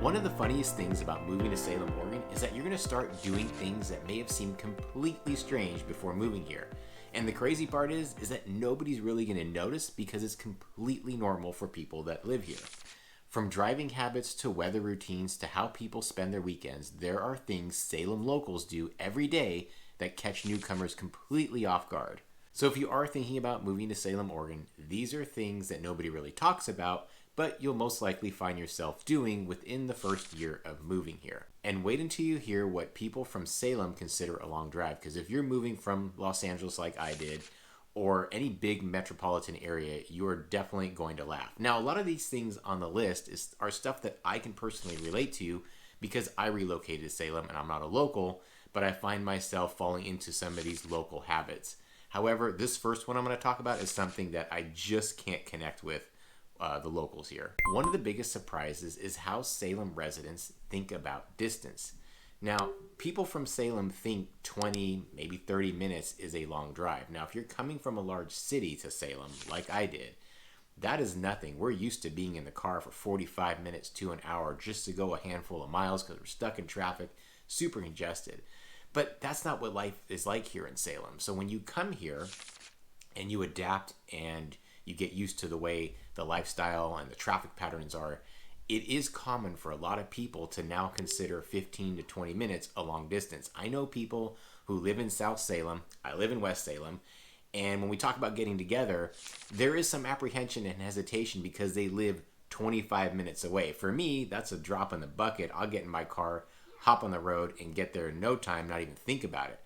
One of the funniest things about moving to Salem, Oregon is that you're going to start doing things that may have seemed completely strange before moving here. And the crazy part is that nobody's really going to notice because it's completely normal for people that live here. From driving habits to weather routines to how people spend their weekends, there are things Salem locals do every day that catch newcomers completely off guard. So if you are thinking about moving to Salem, Oregon, these are things that nobody really talks about, but you'll most likely find yourself doing within the first year of moving here. And wait until you hear what people from Salem consider a long drive, because if you're moving from Los Angeles like I did, or any big metropolitan area, you are definitely going to laugh. Now, a lot of these things on the list are stuff that I can personally relate to because I relocated to Salem and I'm not a local, but I find myself falling into some of these local habits. However, this first one I'm going to talk about is something that I just can't connect with the locals here. One of the biggest surprises is how Salem residents think about distance. Now, people from Salem think 20, maybe 30 minutes is a long drive. Now, if you're coming from a large city to Salem, like I did, that is nothing. We're used to being in the car for 45 minutes to an hour just to go a handful of miles because we're stuck in traffic, super congested. But that's not what life is like here in Salem. So when you come here and you adapt and you get used to the way the lifestyle and the traffic patterns are, it is common for a lot of people to now consider 15 to 20 minutes a long distance. I know people who live in South Salem, I live in West Salem, and when we talk about getting together, there is some apprehension and hesitation because they live 25 minutes away. For me, that's a drop in the bucket. I'll get in my car, hop on the road, and get there in no time, not even think about it.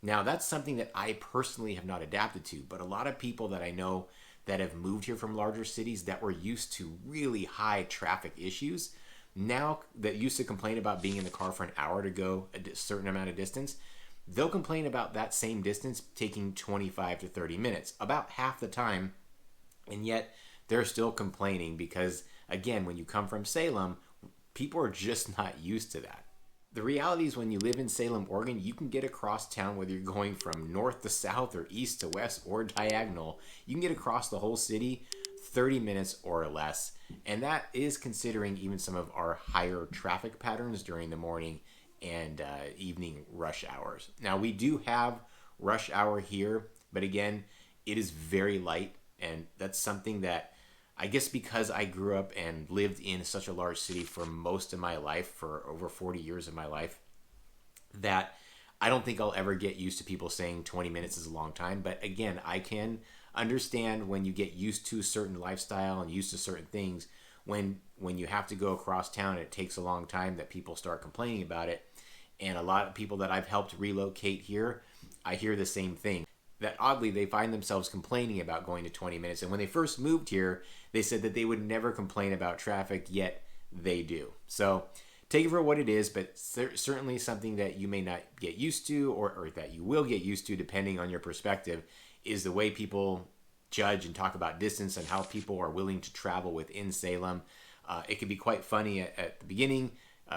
Now, that's something that I personally have not adapted to, but a lot of people that I know that have moved here from larger cities that were used to really high traffic issues, now that used to complain about being in the car for an hour to go a certain amount of distance, they'll complain about that same distance taking 25 to 30 minutes, about half the time, and yet they're still complaining because, again, when you come from Salem, people are just not used to that. The reality is when you live in Salem, Oregon, you can get across town whether you're going from north to south or east to west or diagonal. You can get across the whole city 30 minutes or less. And that is considering even some of our higher traffic patterns during the morning and evening rush hours. Now, we do have rush hour here, but again, it is very light. And that's something that I guess because I grew up and lived in such a large city for most of my life, for over 40 years of my life, that I don't think I'll ever get used to people saying 20 minutes is a long time. But again, I can understand when you get used to a certain lifestyle and used to certain things, when you have to go across town and it takes a long time, that people start complaining about it. And a lot of people that I've helped relocate here, I hear the same thing. That oddly, they find themselves complaining about going to 20 minutes. And when they first moved here, they said that they would never complain about traffic, yet they do. So take it for what it is, but certainly something that you may not get used to or that you will get used to depending on your perspective is the way people judge and talk about distance and how people are willing to travel within Salem. It can be quite funny at the beginning,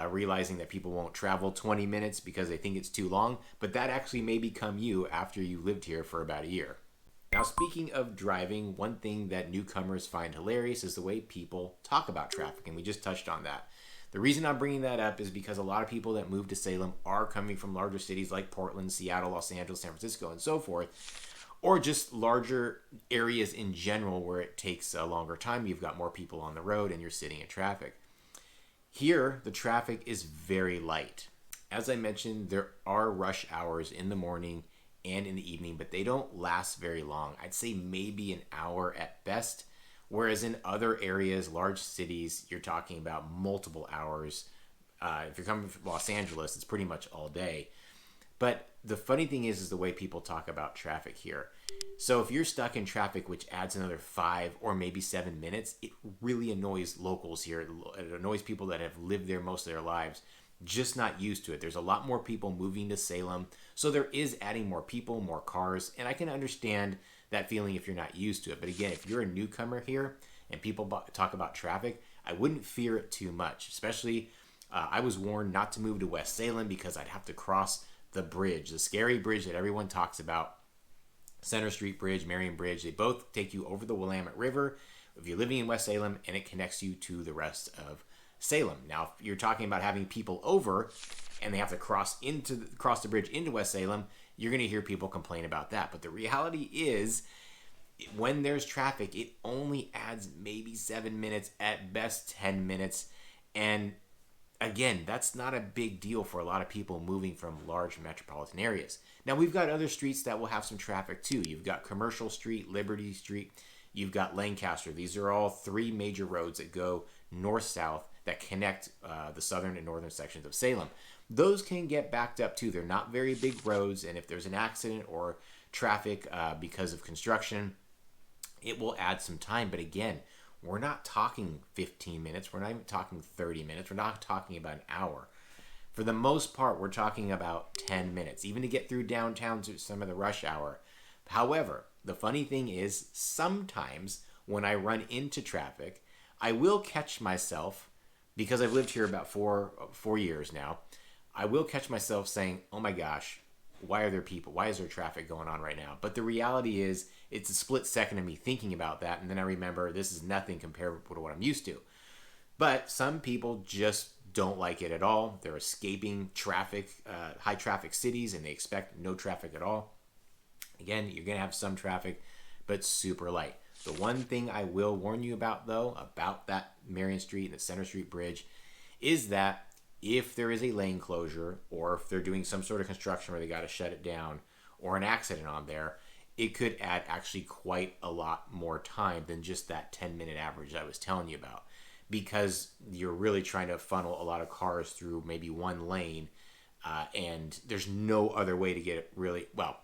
realizing that people won't travel 20 minutes because they think it's too long, but that actually may become you after you lived here for about a year. Now, speaking of driving, one thing that newcomers find hilarious is the way people talk about traffic, and we just touched on that. The reason I'm bringing that up is because a lot of people that move to Salem are coming from larger cities like Portland, Seattle, Los Angeles, San Francisco, and so forth, or just larger areas in general where it takes a longer time. You've got more people on the road and you're sitting in traffic. Here, the traffic is very light. As I mentioned, there are rush hours in the morning and in the evening, but they don't last very long. I'd say maybe an hour at best, whereas in other areas, large cities, you're talking about multiple hours. If you're coming from Los Angeles, it's pretty much all day. But the funny thing is the way people talk about traffic here. So if you're stuck in traffic, which adds another 5 or maybe 7 minutes, it really annoys locals here. It annoys people that have lived there most of their lives, just not used to it. There's a lot more people moving to Salem, so there is adding more people, more cars, and I can understand that feeling if you're not used to it. But again, if you're a newcomer here and people talk about traffic, I wouldn't fear it too much. Especially, I was warned not to move to West Salem because I'd have to cross the bridge, the scary bridge that everyone talks about. Center Street Bridge, Marion Bridge, they both take you over the Willamette River if you're living in West Salem, and it connects you to the rest of Salem. Now, if you're talking about having people over and they have to cross the bridge into West Salem, you're going to hear people complain about that. But the reality is, when there's traffic, it only adds maybe 7 minutes, at best 10 minutes. And again, that's not a big deal for a lot of people moving from large metropolitan areas. Now, we've got other streets that will have some traffic too. You've got Commercial Street, Liberty Street, you've got Lancaster. These are all three major roads that go north-south that connect the southern and northern sections of Salem. Those can get backed up too. They're not very big roads, and if there's an accident or traffic because of construction, it will add some time. But again, we're not talking 15 minutes. We're not even talking 30 minutes. We're not talking about an hour. For the most part, we're talking about 10 minutes, even to get through downtown to some of the rush hour. However, the funny thing is, sometimes when I run into traffic, I will catch myself, because I've lived here about four years now, I will catch myself saying, oh my gosh, why are there people? Why is there traffic going on right now? But the reality is, it's a split second of me thinking about that, and then I remember this is nothing compared to what I'm used to. But some people just don't like it at all. They're escaping traffic, high traffic cities, and they expect no traffic at all. Again, you're going to have some traffic, but super light. The one thing I will warn you about, though, about that Marion Street and the Center Street Bridge, is that if there is a lane closure, or if they're doing some sort of construction where they got to shut it down, or an accident on there, it could add actually quite a lot more time than just that 10-minute average I was telling you about, because you're really trying to funnel a lot of cars through maybe one lane, and there's no other way to get it really, well,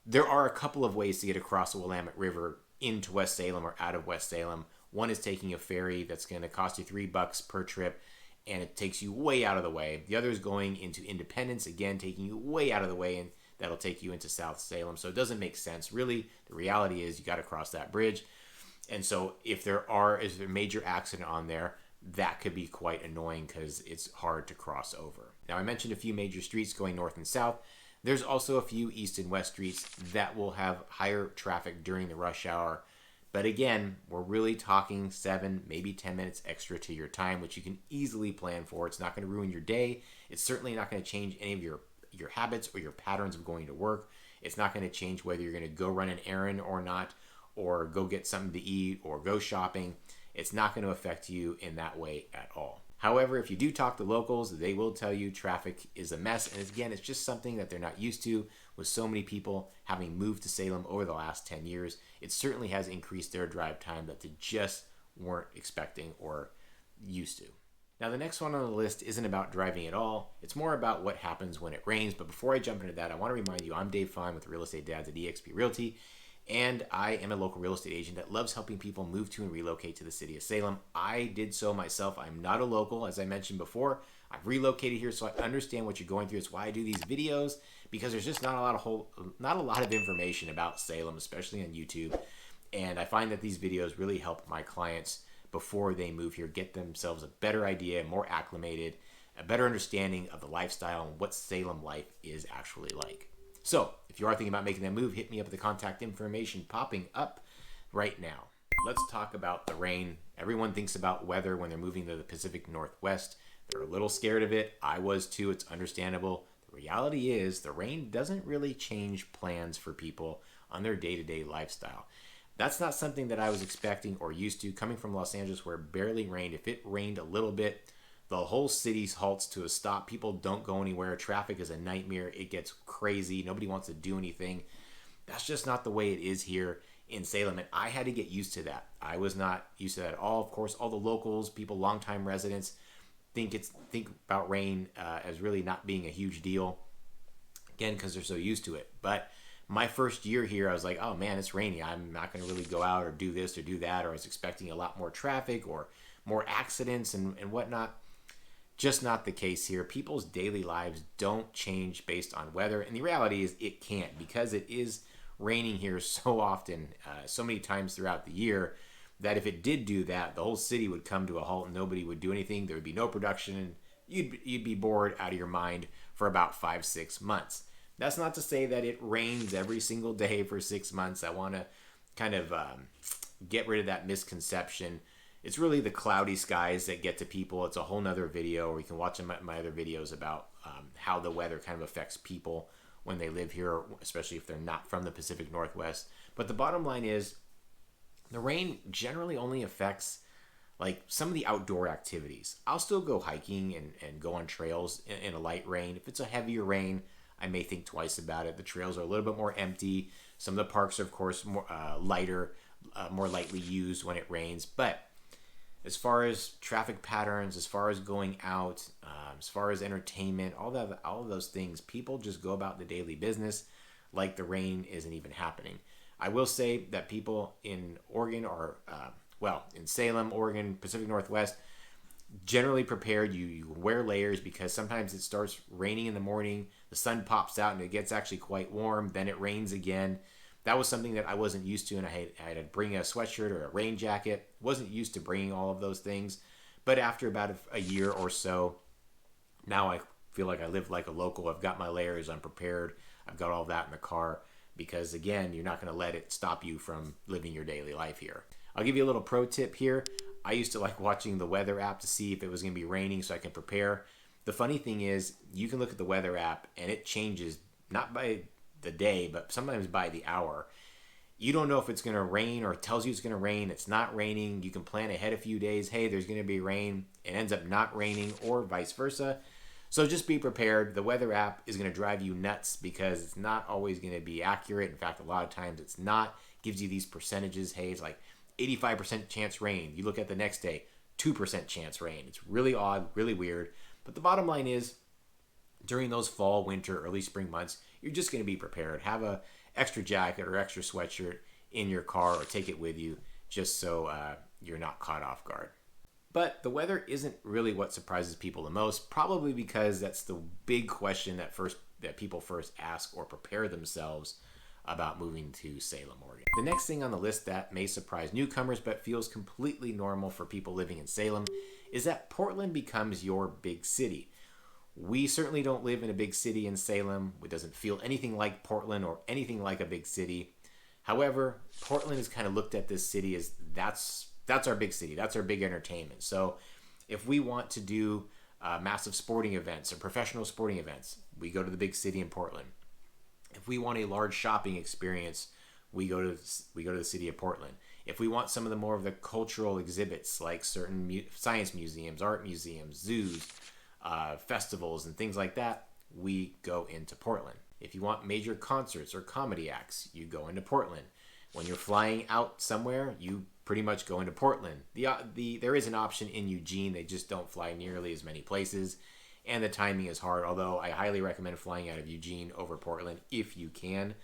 there are a couple of ways to get across the Willamette River into West Salem or out of West Salem. One is taking a ferry that's going to cost you $3 per trip, and it takes you way out of the way. The other is going into Independence, again, taking you way out of the way, and that'll take you into South Salem. So it doesn't make sense. Really, the reality is you got to cross that bridge. And so if there is a major accident on there, that could be quite annoying because it's hard to cross over. Now, I mentioned a few major streets going north and south. There's also a few east and west streets that will have higher traffic during the rush hour. But again, we're really talking 7, maybe 10 minutes extra to your time, which you can easily plan for. It's not going to ruin your day. It's certainly not going to change any of your habits or your patterns of going to work. It's not going to change whether you're going to go run an errand or not, or go get something to eat, or go shopping. It's not going to affect you in that way at all. However, if you do talk to locals, they will tell you traffic is a mess. And again, it's just something that they're not used to. With so many people having moved to Salem over the last 10 years, it certainly has increased their drive time that they just weren't expecting or used to. Now, the next one on the list isn't about driving at all. It's more about what happens when it rains. But before I jump into that, I want to remind you, I'm Dave Fine with Real Estate Dads at eXp Realty. And I am a local real estate agent that loves helping people move to and relocate to the city of Salem. I did so myself. I'm not a local, as I mentioned before. I've relocated here, so I understand what you're going through. It's why I do these videos, because there's just not a lot of information about Salem, especially on YouTube. And I find that these videos really help my clients before they move here get themselves a better idea, more acclimated, a better understanding of the lifestyle and what Salem life is actually like. So, if you are thinking about making that move, hit me up at the contact information popping up right now. Let's talk about the rain. Everyone thinks about weather when they're moving to the Pacific Northwest. They're a little scared of it. I was too. It's understandable. The reality is the rain doesn't really change plans for people on their day-to-day lifestyle. That's not something that I was expecting or used to. Coming from Los Angeles, where it barely rained, if it rained a little bit, the whole city halts to a stop. People don't go anywhere. Traffic is a nightmare. It gets crazy. Nobody wants to do anything. That's just not the way it is here in Salem, and I had to get used to that. I was not used to that at all. Of course, all the locals, people, longtime residents, think about rain as really not being a huge deal. Again, because they're so used to it. But my first year here, I was like, oh man, it's rainy. I'm not going to really go out or do this or do that. Or I was expecting a lot more traffic or more accidents and whatnot. Just not the case here. People's daily lives don't change based on weather. And the reality is it can't, because it is raining here so often, so many times throughout the year, that if it did do that, the whole city would come to a halt and nobody would do anything. There would be no production, and you'd be bored out of your mind for about 5-6 months. That's not to say that it rains every single day for 6 months. I want to kind of get rid of that misconception. It's really the cloudy skies that get to people. It's a whole nother video, or you can watch my other videos about how the weather kind of affects people when they live here, especially if they're not from the Pacific Northwest. But the bottom line is, the rain generally only affects like some of the outdoor activities. I'll still go hiking and go on trails in a light rain. If it's a heavier rain, I may think twice about it. The trails are a little bit more empty. Some of the parks are, of course, more lighter, more lightly used when it rains. But as far as traffic patterns, as far as going out, as far as entertainment, all of those things, people just go about the daily business like the rain isn't even happening. I will say that people in Oregon are, in Salem, Oregon, Pacific Northwest, generally prepared. You wear layers because sometimes it starts raining in the morning, the sun pops out and it gets actually quite warm, then it rains again. That was something that I wasn't used to, and I had to bring a sweatshirt or a rain jacket. Wasn't used to bringing all of those things. But after about a year or so, now I feel like I live like a local. I've got my layers, I'm prepared. I've got all that in the car because, again, you're not going to let it stop you from living your daily life here. I'll give you a little pro tip here. I used to like watching the weather app to see if it was going to be raining so I can prepare. The funny thing is, you can look at the weather app and it changes, not by the day, but sometimes by the hour. You don't know if it's going to rain, or it tells you it's going to rain. It's not raining. You can plan ahead a few days. Hey, there's going to be rain. It ends up not raining, or vice versa. So just be prepared. The weather app is going to drive you nuts because it's not always going to be accurate. In fact, a lot of times it's not. It gives you these percentages. Hey, it's like 85% chance rain. You look at the next day, 2% chance rain. It's really odd, really weird. But the bottom line is, during those fall, winter, early spring months, you're just going to be prepared. Have a extra jacket or extra sweatshirt in your car, or take it with you just so you're not caught off guard. But the weather isn't really what surprises people the most, probably because that's the big question that people first ask or prepare themselves about moving to Salem, Oregon. The next thing on the list that may surprise newcomers but feels completely normal for people living in Salem is that Portland becomes your big city. We certainly don't live in a big city in Salem. It doesn't feel anything like Portland or anything like a big city. However, Portland is kind of looked at this city as that's our big city. That's our big entertainment. So if we want to do massive sporting events or professional sporting events, we go to the big city in Portland. If we want a large shopping experience, we go to the city of Portland. If we want some of the more of the cultural exhibits, like certain science museums, art museums, zoos, festivals, and things like that, we go into Portland. If you want major concerts or comedy acts, you go into Portland. When you're flying out somewhere, you pretty much go into Portland. There is an option in Eugene. They just don't fly nearly as many places, and the timing is hard, although I highly recommend flying out of Eugene over Portland if you can.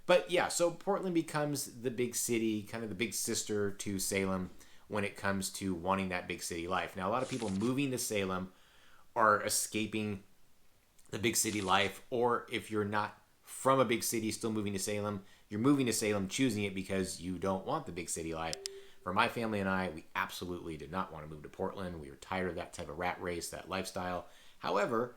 But yeah, so Portland becomes the big city, kind of the big sister to Salem when it comes to wanting that big city life. Now, a lot of people moving to Salem are escaping the big city life, or if you're not from a big city still moving to Salem, you're moving to Salem choosing it because you don't want the big city life. For my family and I, we absolutely did not want to move to Portland. We were tired of that type of rat race, that lifestyle. However,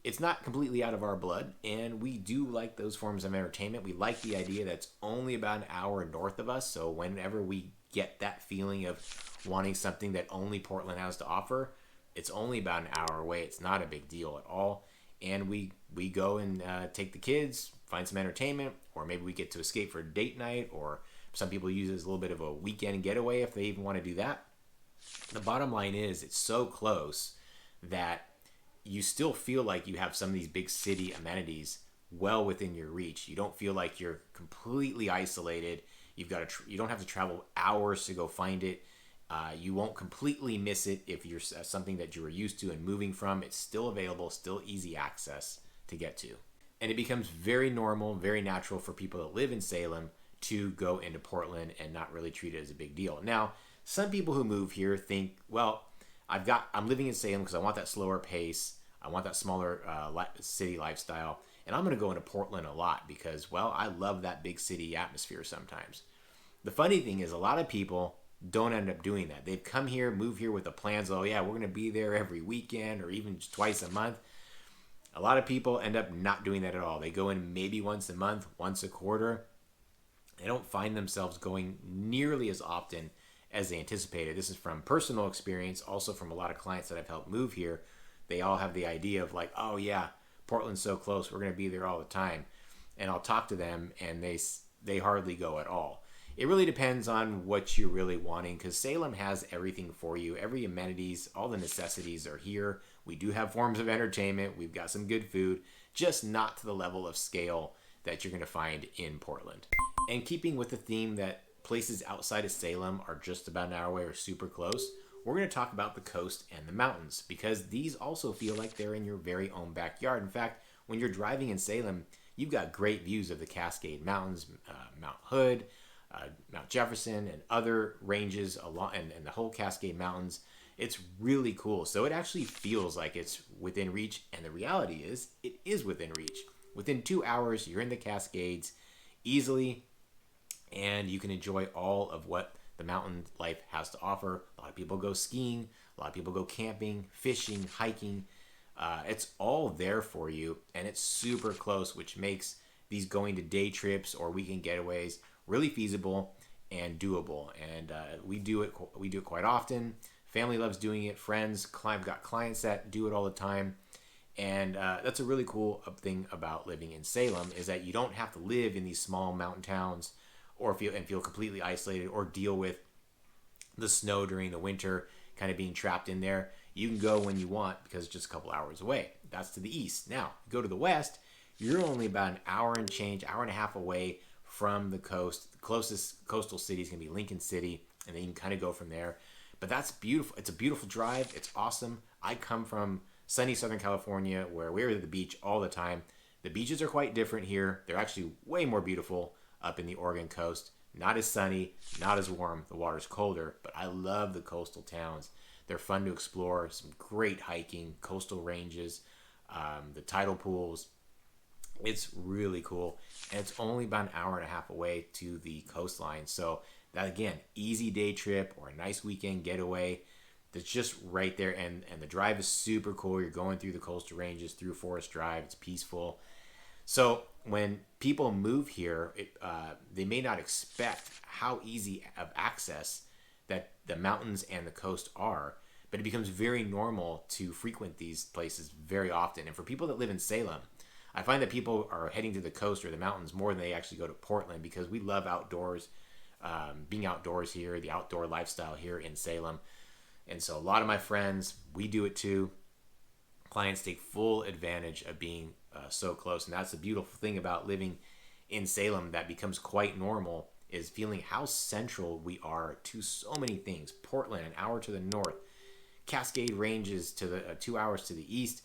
it's not completely out of our blood, and we do like those forms of entertainment. We like the idea that it's only about an hour north of us, so whenever we get that feeling of wanting something that only Portland has to offer, it's only about an hour away. It's not a big deal at all. And we go and take the kids, find some entertainment, or maybe we get to escape for a date night, or some people use it as a little bit of a weekend getaway if they even want to do that. The bottom line is, it's so close that you still feel like you have some of these big city amenities well within your reach. You don't feel like you're completely isolated. You don't have to travel hours to go find it. You won't completely miss it if you're something that you were used to and moving from. It's still available, still easy access to get to. And it becomes very normal, very natural for people that live in Salem to go into Portland and not really treat it as a big deal. Now, some people who move here think, well, I'm living in Salem because I want that slower pace. I want that smaller city lifestyle. And I'm going to go into Portland a lot because, well, I love that big city atmosphere sometimes. The funny thing is, a lot of people don't end up doing that. They've come here, move here with the plans, oh yeah, we're going to be there every weekend or even just twice a month. A lot of people end up not doing that at all. They go in maybe once a month, once a quarter. They don't find themselves going nearly as often as they anticipated. This is from personal experience, also from a lot of clients that I've helped move here. They all have the idea of like, oh yeah, Portland's so close, we're going to be there all the time. And I'll talk to them and they hardly go at all. It really depends on what you're really wanting, because Salem has everything for you. Every amenities, all the necessities are here. We do have forms of entertainment. We've got some good food, just not to the level of scale that you're going to find in Portland. And keeping with the theme that places outside of Salem are just about an hour away or super close, we're going to talk about the coast and the mountains, because these also feel like they're in your very own backyard. In fact, when you're driving in Salem, you've got great views of the Cascade Mountains, Mount Hood, Mount Jefferson, and other ranges along, and the whole Cascade Mountains. It's really cool. So it actually feels like it's within reach, and the reality is it is within reach. Within 2 hours, you're in the Cascades easily, and you can enjoy all of what the mountain life has to offer. A lot of people go skiing, a lot of people go camping, fishing, hiking. It's all there for you, and it's super close, which makes these going to day trips or weekend getaways really feasible and doable. And we do it quite often. Family loves doing it. Friends, I've got clients that do it all the time. And that's a really cool thing about living in Salem, is that you don't have to live in these small mountain towns or feel completely isolated or deal with the snow during the winter, kind of being trapped in there. You can go when you want because it's just a couple hours away. That's to the east. Now, go to the west, you're only about an hour and change, hour and a half away from the coast. The closest coastal city is going to be Lincoln City, and then you can kind of go from there. But that's beautiful. It's a beautiful drive. It's awesome. I come from sunny Southern California, where we're at the beach all the time. The beaches are quite different here. They're actually way more beautiful up in the Oregon coast. Not as sunny, not as warm. The water's colder, but I love the coastal towns. They're fun to explore. Some great hiking, coastal ranges, the tidal pools. It's really cool. And it's only about an hour and a half away to the coastline. So that, again, easy day trip or a nice weekend getaway. That's just right there. And the drive is super cool. You're going through the coastal ranges, through Forest Drive. It's peaceful. So when people move here, they may not expect how easy of access that the mountains and the coast are, but it becomes very normal to frequent these places very often. And for people that live in Salem, I find that people are heading to the coast or the mountains more than they actually go to Portland, because we love outdoors, being outdoors here, the outdoor lifestyle here in Salem. And so a lot of my friends, we do it too. Clients take full advantage of being so close. And that's the beautiful thing about living in Salem that becomes quite normal, is feeling how central we are to so many things. Portland, an hour to the north. Cascade Ranges to the 2 hours to the east.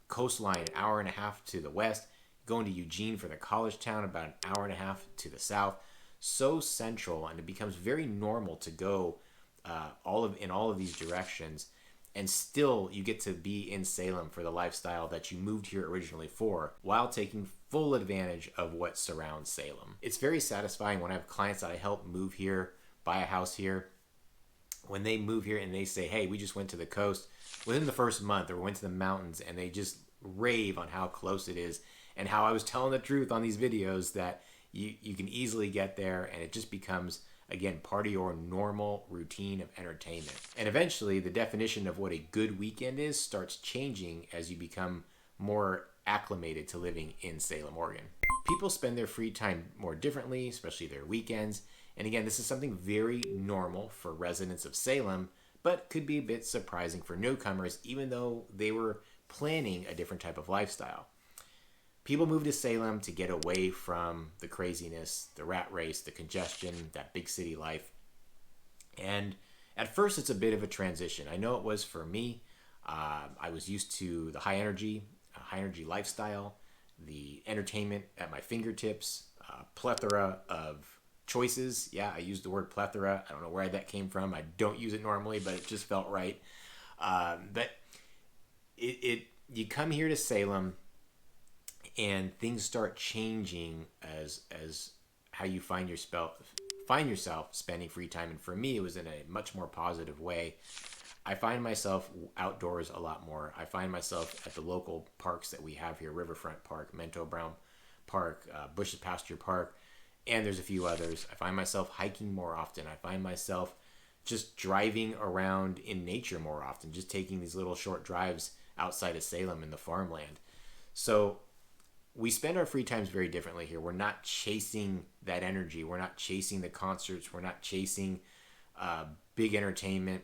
Coastline, an hour and a half to the west. Going to Eugene for the college town, about an hour and a half to the south. So central, and it becomes very normal to go in all of these directions, and still you get to be in Salem for the lifestyle that you moved here originally for, while taking full advantage of what surrounds Salem. It's very satisfying when I have clients that I help move here, buy a house here. When they move here and they say, hey, we just went to the coast within the first month, or went to the mountains, and they just rave on how close it is, and how I was telling the truth on these videos, that you can easily get there, and it just becomes, again, part of your normal routine of entertainment. And eventually, the definition of what a good weekend is starts changing as you become more acclimated to living in Salem, Oregon. People spend their free time more differently, especially their weekends. And again, this is something very normal for residents of Salem, but could be a bit surprising for newcomers, even though they were planning a different type of lifestyle. People move to Salem to get away from the craziness, the rat race, the congestion, that big city life. And at first, it's a bit of a transition. I know it was for me. I was used to the high energy lifestyle, the entertainment at my fingertips, plethora of choices. Yeah, I used the word plethora. I don't know where that came from. I don't use it normally, but it just felt right. But you come here to Salem, and things start changing as how you find yourself spending free time. And for me, it was in a much more positive way. I find myself outdoors a lot more. I find myself at the local parks that we have here: Riverfront Park, Mento Brown Park, Bush's Pasture Park, and there's a few others. I find myself hiking more often. I find myself just driving around in nature more often, just taking these little short drives outside of Salem in the farmland. So we spend our free times very differently here. We're not chasing that energy. We're not chasing the concerts. We're not chasing big entertainment.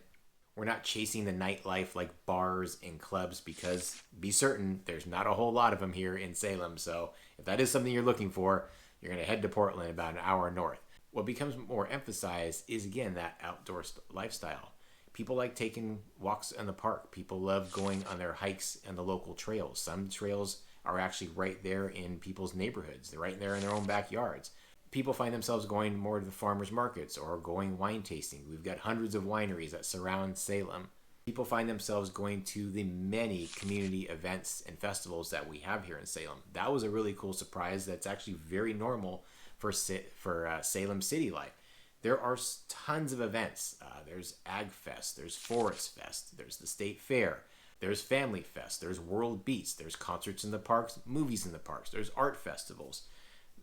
We're not chasing the nightlife like bars and clubs, because be certain there's not a whole lot of them here in Salem. So if that is something you're looking for, you're going to head to Portland, about an hour north. What becomes more emphasized is, again, that outdoor lifestyle. People like taking walks in the park. People love going on their hikes and the local trails. Some trails are actually right there in people's neighborhoods. They're right there in their own backyards. People find themselves going more to the farmers markets or going wine tasting. We've got hundreds of wineries that surround Salem. People find themselves going to the many community events and festivals that we have here in Salem. That was a really cool surprise. That's actually very normal for Salem city life. There are tons of events. There's Ag Fest, there's Forest Fest, there's the State Fair, there's Family Fest, there's World Beats, there's concerts in the parks, movies in the parks, there's art festivals,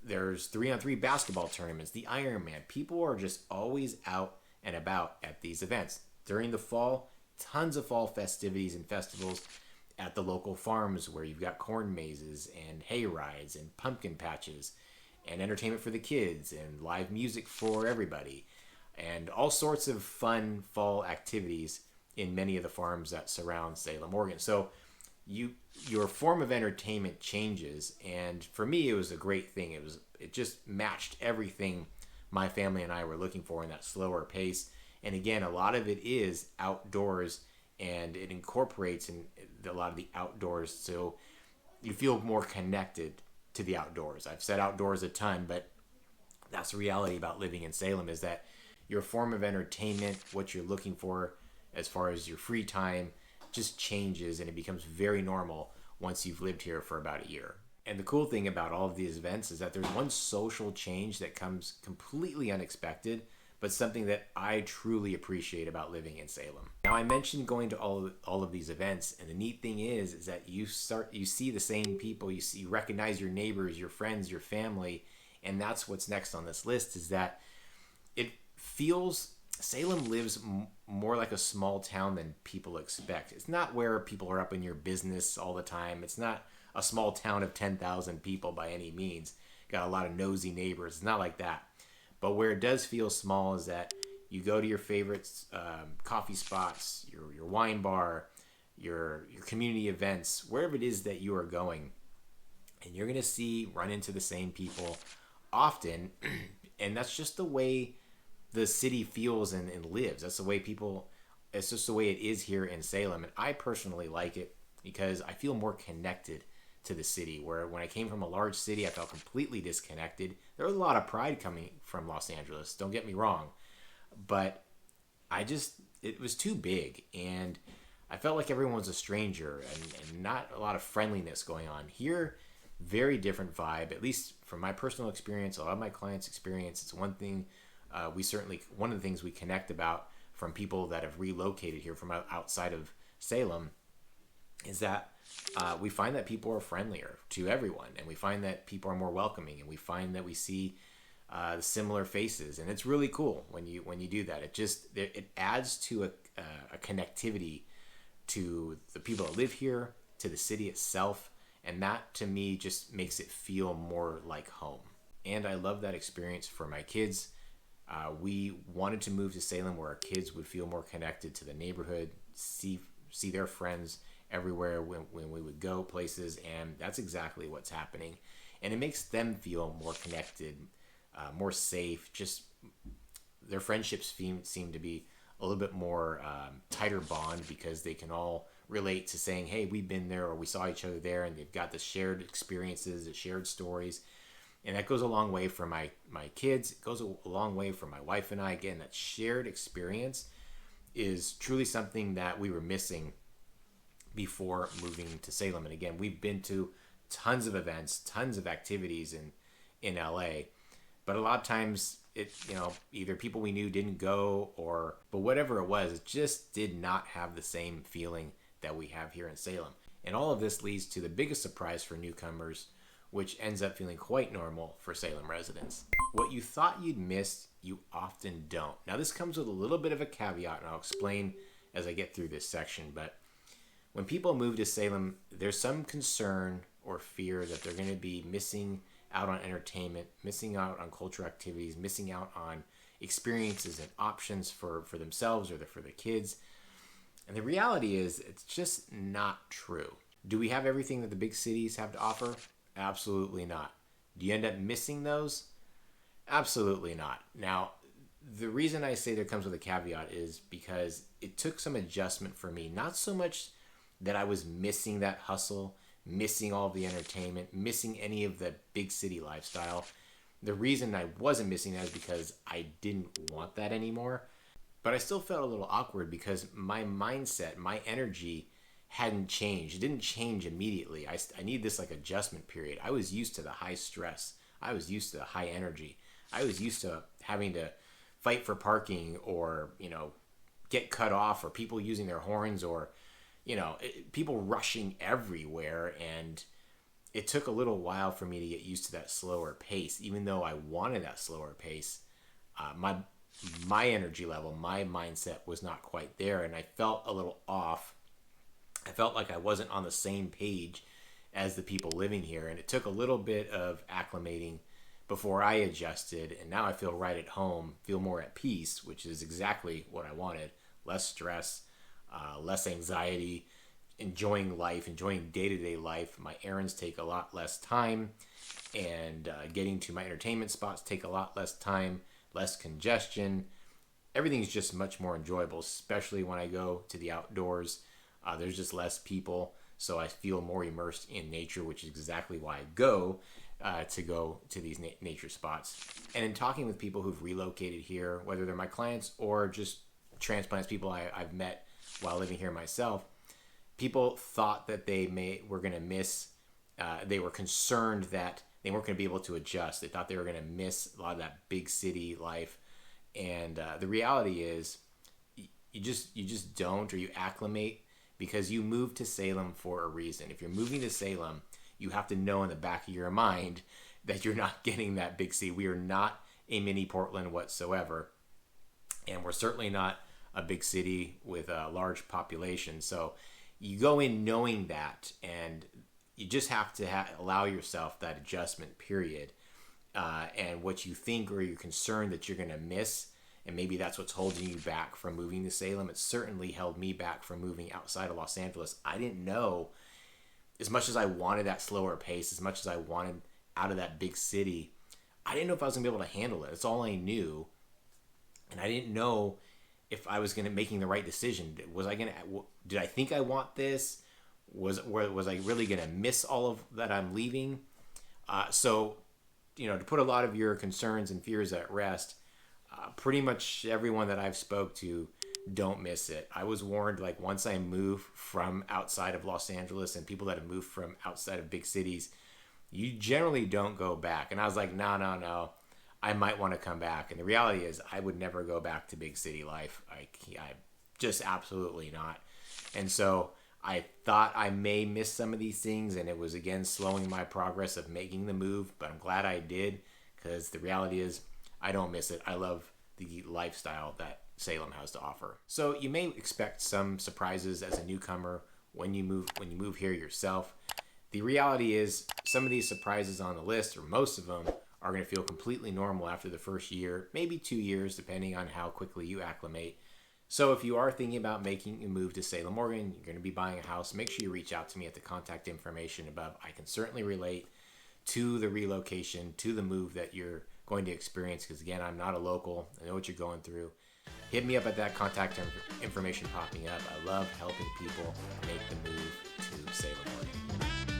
there's 3-on-3 basketball tournaments, the Ironman. People are just always out and about at these events. During the fall, tons of fall festivities and festivals at the local farms, where you've got corn mazes and hay rides and pumpkin patches and entertainment for the kids and live music for everybody and all sorts of fun fall activities in many of the farms that surround Salem, Oregon. So your form of entertainment changes, and for me it was a great thing. It just matched everything my family and I were looking for in that slower pace. And again, a lot of it is outdoors, and it incorporates in a lot of the outdoors, so you feel more connected to the outdoors. I've said outdoors a ton, but that's the reality about living in Salem, is that your form of entertainment, what you're looking for as far as your free time, just changes, and it becomes very normal once you've lived here for about a year. And the cool thing about all of these events is that there's one social change that comes completely unexpected, but something that I truly appreciate about living in Salem. Now, I mentioned going to all of these events, and the neat thing is that you see the same people, you recognize your neighbors, your friends, your family, and that's what's next on this list, is that it feels Salem lives more like a small town than people expect. It's not where people are up in your business all the time. It's not a small town of 10,000 people by any means. Got a lot of nosy neighbors. It's not like that. But where it does feel small is that you go to your favorite coffee spots, your wine bar, your community events, wherever it is that you are going, and you're going to run into the same people often. And that's just the way the city feels and lives. That's the way it's just the way it is here in Salem. And I personally like it because I feel more connected to the city, where when I came from a large city, I felt completely disconnected. There was a lot of pride coming from Los Angeles, don't get me wrong, but it was too big, and I felt like everyone was a stranger and not a lot of friendliness going on. Here, very different vibe, at least from my personal experience, a lot of my clients' experience. It's one thing one of the things we connect about from people that have relocated here from outside of Salem is that we find that people are friendlier to everyone, and we find that people are more welcoming, and we find that we see similar faces, and it's really cool when you do that. It adds to a connectivity to the people that live here, to the city itself, and that to me just makes it feel more like home. And I love that experience for my kids. We wanted to move to Salem where our kids would feel more connected to the neighborhood, see their friends everywhere when we would go places, and that's exactly what's happening. And it makes them feel more connected, more safe. Just their friendships seem to be a little bit more tighter bond, because they can all relate to saying, hey, we've been there, or we saw each other there, and they've got the shared experiences, the shared stories. And that goes a long way for my kids. It goes a long way for my wife and I. Again, that shared experience is truly something that we were missing before moving to Salem. And again, we've been to tons of events, tons of activities in LA, but a lot of times either people we knew didn't go, but whatever it was, it just did not have the same feeling that we have here in Salem. And all of this leads to the biggest surprise for newcomers, which ends up feeling quite normal for Salem residents. What you thought you'd missed, you often don't. Now, this comes with a little bit of a caveat, and I'll explain as I get through this section, but when people move to Salem, there's some concern or fear that they're going to be missing out on entertainment, missing out on cultural activities, missing out on experiences and options for themselves or for the kids. And the reality is, it's just not true. Do we have everything that the big cities have to offer? Absolutely not. Do you end up missing those? Absolutely not. Now, the reason I say there comes with a caveat is because it took some adjustment for me. Not so much that I was missing that hustle, missing all the entertainment, missing any of the big city lifestyle. The reason I wasn't missing that is because I didn't want that anymore. But I still felt a little awkward because my mindset, my energy hadn't changed. It didn't change immediately. I need this like adjustment period. I was used to the high stress. I was used to the high energy. I was used to having to fight for parking or, get cut off, or people using their horns, or, people rushing everywhere. And it took a little while for me to get used to that slower pace. Even though I wanted that slower pace, my energy level, my mindset was not quite there, and I felt a little off. I felt like I wasn't on the same page as the people living here, and it took a little bit of acclimating before I adjusted, and now I feel right at home, feel more at peace, which is exactly what I wanted. Less stress, less anxiety, enjoying life, enjoying day-to-day life. My errands take a lot less time, and getting to my entertainment spots take a lot less time, less congestion. Everything's just much more enjoyable, especially when I go to the outdoors. There's just less people, so I feel more immersed in nature, which is exactly why I go to these nature spots. And in talking with people who've relocated here, whether they're my clients or just transplants, people I've met while living here myself, people thought that were going to miss. They were concerned that they weren't going to be able to adjust. They thought they were going to miss a lot of that big city life. And the reality is, you just don't, or you acclimate, because you moved to Salem for a reason. If you're moving to Salem, you have to know in the back of your mind that you're not getting that big city. We are not a mini Portland whatsoever, and we're certainly not a big city with a large population. So you go in knowing that, and you just have to allow yourself that adjustment period. And what you think or you're concerned that you're going to miss, and maybe that's what's holding you back from moving to Salem. It certainly held me back from moving outside of Los Angeles. I didn't know, as much as I wanted that slower pace, as much as I wanted out of that big city, I didn't know if I was going to be able to handle it. That's all I knew. And I didn't know if I was making the right decision. Did I think I want this? Was I really going to miss all of that I'm leaving? So, to put a lot of your concerns and fears at rest, pretty much everyone that I've spoke to, don't miss it. I was warned, like, once I move from outside of Los Angeles, and people that have moved from outside of big cities, you generally don't go back. And I was like, no, I might want to come back. And the reality is, I would never go back to big city life. I just absolutely not. And so I thought I may miss some of these things, and it was, again, slowing my progress of making the move. But I'm glad I did, because the reality is, I don't miss it. I love the lifestyle that Salem has to offer. So you may expect some surprises as a newcomer when you move here yourself. The reality is, some of these surprises on the list, or most of them, are going to feel completely normal after the first year, maybe 2 years, depending on how quickly you acclimate. So if you are thinking about making a move to Salem, Oregon, you're going to be buying a house, make sure you reach out to me at the contact information above. I can certainly relate to the relocation, to the move that you're going to experience, because, again, I'm not a local. I know what you're going through. Hit me up at that contact information popping up. I love helping people make the move to Salem, Oregon.